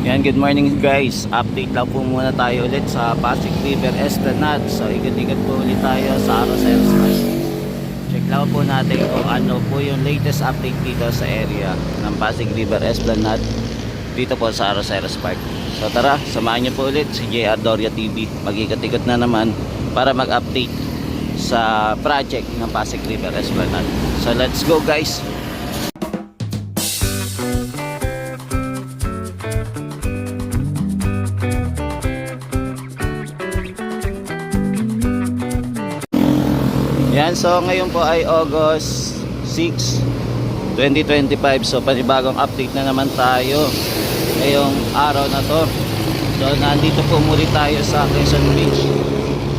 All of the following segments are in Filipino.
Yan, good morning guys. Update lang po muna tayo ulit sa Pasig River Esplanade. So ikot-ikot po ulit tayo sa Arroceros Park. Check lang po natin kung ano po yung latest update dito sa area ng Pasig River Esplanade dito po sa Arroceros Park. So tara, samahan niyo po ulit si JR Doria TV. Mag-ikot-ikot na naman para mag-update sa project ng Pasig River Esplanade. So let's go guys. Yan, so ngayon po ay August 6, 2025. So panibagong update na naman tayo ngayong araw na to. So nandito po muli tayo sa Quezon Bridge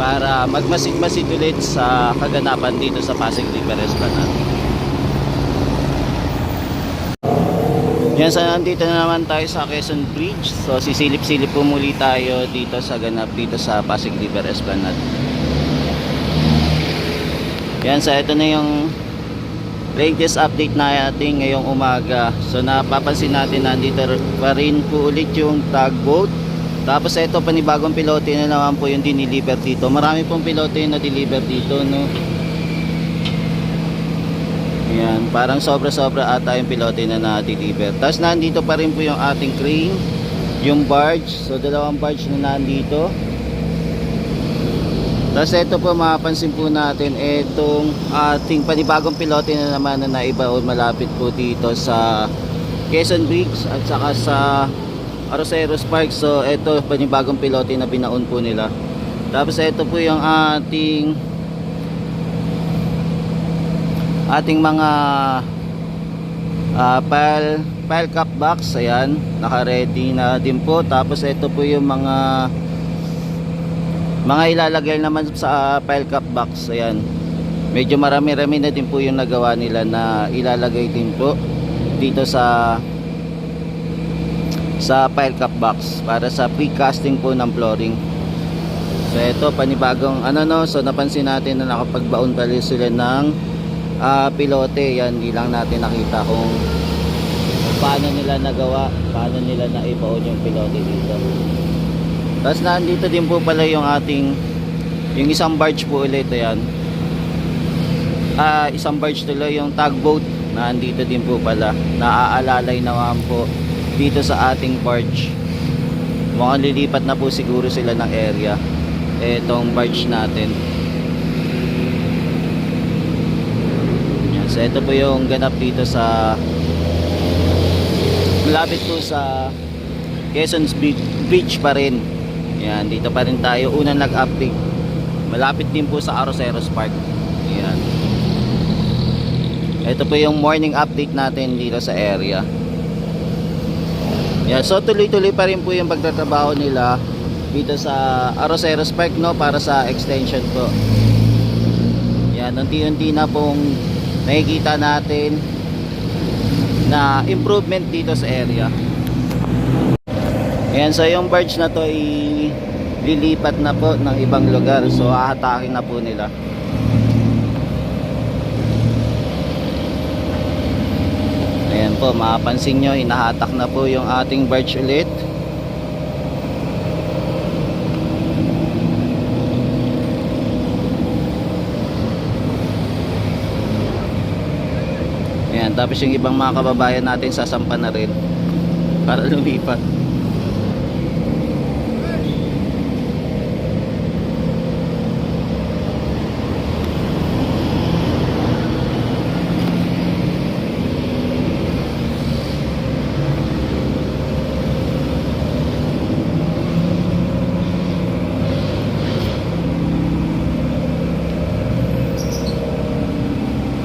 para magmasid-masid ulit sa kaganapan dito sa Pasig River Esplanade. Yan, so nandito na naman tayo sa Quezon Bridge. So sisilip-silip po muli tayo dito sa ganap dito sa Pasig River Esplanade. Yan, so ito na yung latest update natin ngayong umaga. So napapansin natin nandito pa rin po ulit yung tugboat. Tapos ito panibagong pilote na naman po yung diniliver dito. Marami pong pilote na deliver dito, no. Yan, parang sobra-sobra ata yung pilote na na-deliver. Tapos nandito pa rin po yung ating crane, yung barge. So dalawang barge na nandito. Tapos ito po mapapansin po natin itong ating panibagong pilote na naman na naibaon malapit po dito sa Quezon Bridge at saka sa Arroceros Park. So ito panibagong pilote na binaon po nila. Tapos ito po yung ating mga pile cap box. Ayan, naka-ready na din po. Tapos ito po yung mga ilalagay naman sa pile cap box. Ayan, medyo marami-rami na din po yung nagawa nila na ilalagay din po dito sa pile cap box para sa precasting po ng flooring. So ito panibagong so napansin natin na nakapagbaon pala sila ng pilote. Yan, hindi lang natin nakita kung paano nila nagawa, paano nila naibaon yung pilote dito. Tapos nandito din po pala yung yung isang barge po ulit. Ayan, isang barge tuloy, yung tugboat nandito din po pala, naaalalay naman po dito sa ating barge. Mukhang lilipat na po siguro sila ng area etong barge natin. Yan, so ito po yung ganap dito sa malapit po sa Quezon Bridge pa rin. Yan, dito pa rin tayo unang nag-update. Malapit din po sa Arroceros Park. Yan. Ito po yung morning update natin dito sa area. Yan, so tuloy-tuloy pa rin po yung pagtatrabaho nila dito sa Arroceros Park, no, para sa extension po. Yan, unti-unti na pong nakikita natin na improvement dito sa area. Ayan, so yung barge na to ay lilipat na po ng ibang lugar. So hahatakin na po nila. Ayan po, mapapansin nyo, hinahatak na po yung ating barge ulit. Ayan, tapos yung ibang mga kababayan natin sasampa na rin para lumipat.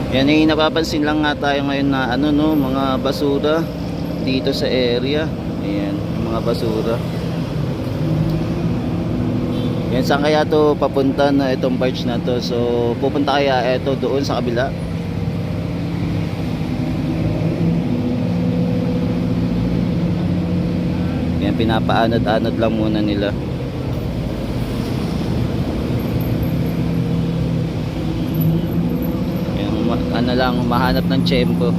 Yan, napapansin lang nga tayo ngayon na mga basura dito sa area. Ayan, mga basura. Yan, saan kaya to papunta na itong barge na to? So pupunta kaya ito doon sa kabila? Yan, pinapaanod-anod lang muna nila. Lang mahanap ng tiyempo.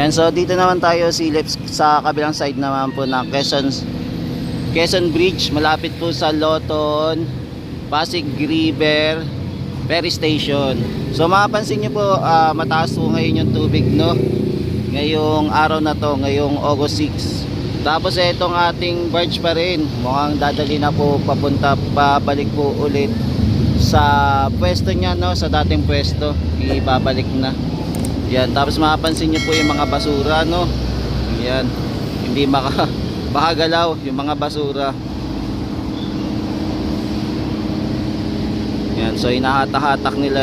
Yan, so dito naman tayo silip sa kabilang side naman po ng Quezon Bridge, malapit po sa Loton, Pasig River, Ferry Station. So mapapansin nyo po, mataas po ngayon yung tubig, no? Ngayong araw na to, ngayong August 6. Tapos itong ating barge pa rin, mukhang dadali na po papunta, pabalik po ulit sa pwesto niya, no? Sa dating pwesto, ibabalik na. Yan, tapos mapapansin nyo po yung mga basura, no? Yan, hindi makagalaw yung mga basura. Yan, so inahatak-hatak nila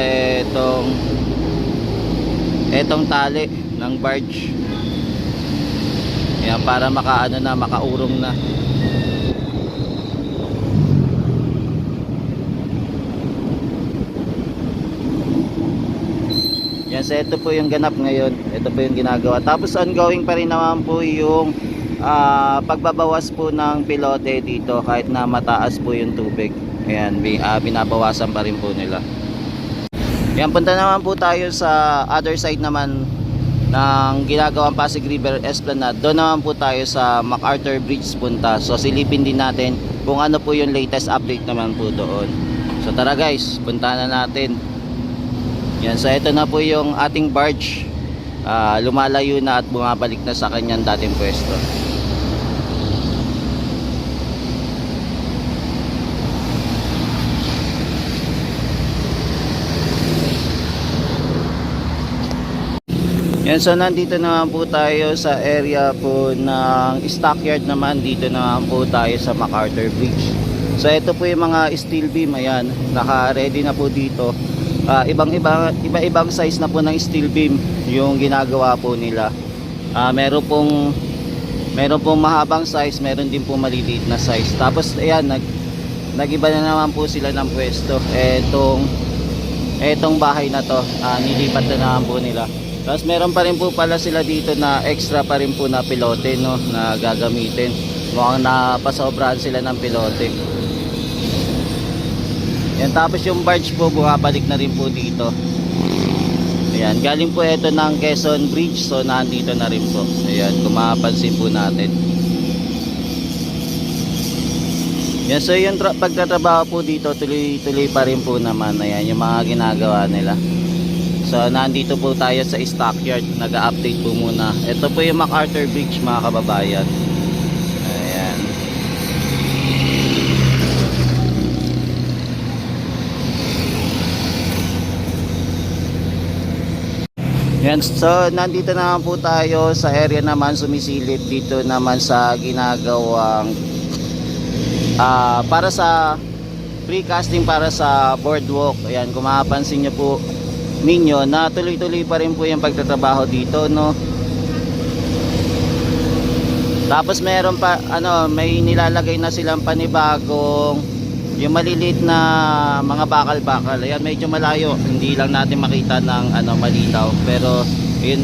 etong tali ng barge. Yan, para makaurong na. Yan, so ito po yung ganap ngayon. Ito po yung ginagawa. Tapos ongoing pa rin naman po yung pagbabawas po ng pilote dito kahit na mataas po yung tubig. Ayan, binabawasan pa rin po nila. Yan, punta naman po tayo sa other side naman ng ginagawang Pasig River Esplanade. Doon naman po tayo sa MacArthur Bridge punta. So silipin din natin kung ano po yung latest update naman po doon. So tara guys, punta na natin. Yan, so ito na po yung ating barge. Lumalayo na at bumabalik na sa kanyang dating pwesto. Yan, so nandito naman po tayo sa area po ng stockyard naman. Dito naman po tayo sa MacArthur Bridge. So ito po yung mga steel beam, ayan, naka-ready na po dito. Iba-ibang size na po ng steel beam yung ginagawa po nila. Meron pong mahabang size, meron din po maliliit na size. Tapos ayan, nagiba na naman po sila ng pwesto. Etong bahay na to, nilipat na naman po nila. Tapos meron pa rin po pala sila dito na extra pa rin po na pilote, no, na gagamitin. Mukhang napasobrahan sila ng pilote. Yan, tapos yung barge po bumabalik na rin po dito. Ayan, galing po ito ng Quezon Bridge, so nandito na rin po. Ayan, kung mapapansin po natin. Yan, so yung pagtatrabaho po dito tuloy-tuloy pa rin po naman. Ayan, yung mga ginagawa nila. So nandito po tayo sa stockyard, nag-update po muna. Ito po yung MacArthur Bridge, mga kababayan. Ayan. Yan, so nandito naman po tayo sa area naman, sumisilip dito naman sa ginagawang para sa precasting para sa boardwalk. Ayan, kung mapapansin nyo po ninyo na tuloy-tuloy pa rin po yung pagtatrabaho dito, no? Tapos meron pa may nilalagay na silang panibagong yung maliliit na mga bakal-bakal. Ayan, medyo malayo, hindi lang natin makita ng malitaw, pero yun,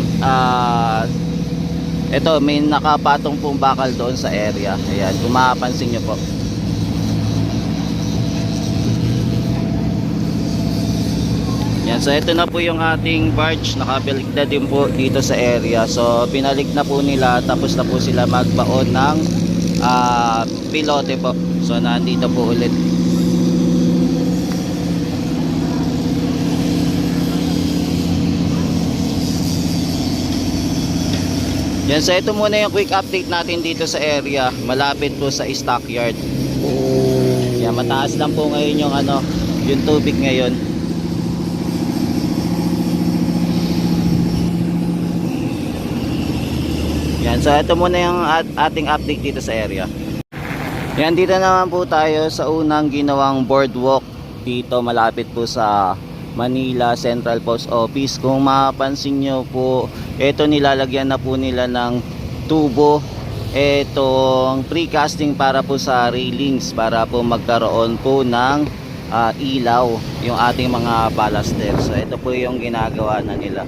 ito may nakapatong pong bakal doon sa area. Ayan, kung mapapansin nyo po. Yan, so ito na po yung ating barge, nakabalik na din po dito sa area. So pinalik na po nila, tapos na po sila magbaon ng pilote po. So nandito po ulit. Yan, so ito muna yung quick update natin dito sa area, malapit po sa stockyard. Yan, mataas lang po ngayon yung tubig ngayon. Yan, so ito muna yung ating update dito sa area. Yan, dito naman po tayo sa unang ginawang boardwalk dito malapit po sa Manila Central Post Office. Kung mapapansin nyo po, ito nilalagyan na po nila ng tubo, itong precasting para po sa railings, para po magkaroon po ng ilaw yung ating mga ballaster. So ito po yung ginagawa na nila.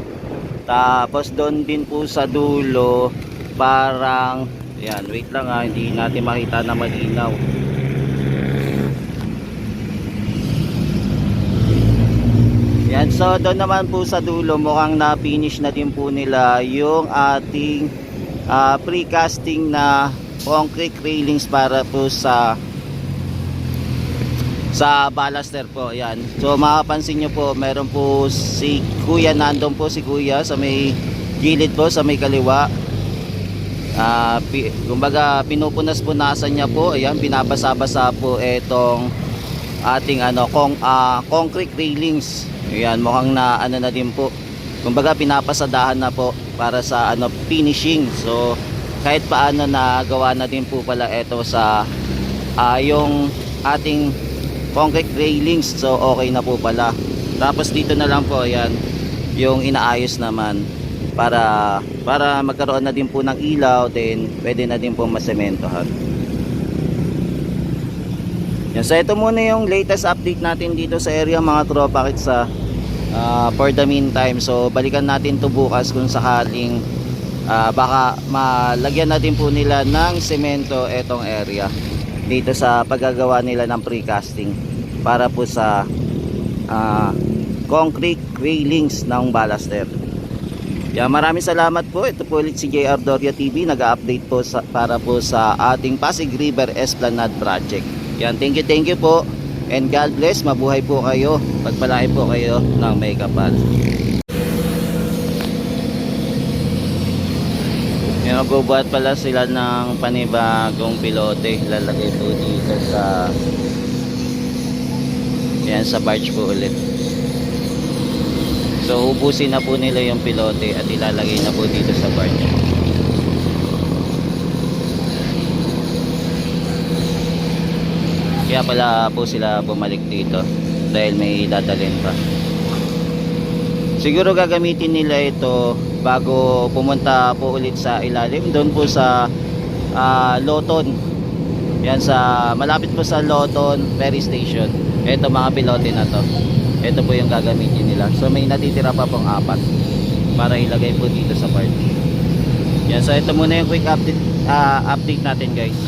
Tapos doon din po sa dulo, parang yan, wait lang hindi natin makita na malinaw. Yan, Yan, so doon naman po sa dulo mukhang na-finish na din po nila yung ating precasting na concrete railings para po sa ballaster po. Yan. So makapansin nyo po, meron po si Kuya, nandun po si Kuya sa may gilid po, sa may kaliwa. Kumbaga pinupunas-punasan niya po. Ayan, binabasa-basa po itong ating concrete railings. Ayan, mukhang na na din po. Kumbaga pinapasadahan na po para sa finishing. So kahit paano nagawa na din po pala ito sa yung ating concrete railings. So okay na po pala. Tapos dito na lang po, ayan, yung inaayos naman para magkaroon na din po ng ilaw, then pwede na din po masementohan. Yan, so ito muna yung latest update natin dito sa area mga tropa sa for the meantime. So balikan natin to bukas kung sakaling baka malagyan na din po nila ng semento etong area dito sa paggagawa nila ng precasting para po sa concrete railings ng ballaster. Yeah, maraming salamat po. Ito po ulit si JR Doria TV, nag-update po para po sa ating Pasig River Esplanade Project. Yan, thank you po, and God bless. Mabuhay po kayo, pagpalain po kayo ng may kapal. Yan, magbubuhat pala sila ng panibagong pilote. Lalagay po dito sa sa barge po ulit. So ubusin na po nila yung pilote at ilalagay na po dito sa barge. Kaya pala po sila bumalik dito dahil may dadalhin pa. Siguro gagamitin nila ito bago pumunta po ulit sa ilalim doon po sa Loton. Yan, sa malapit po sa Loton Ferry Station. Ito mga pilote na to. Ito po yung gagamitin nila. So may natitira pa pong 4 para ilagay po dito sa part. Yan, so ito muna yung quick update natin guys.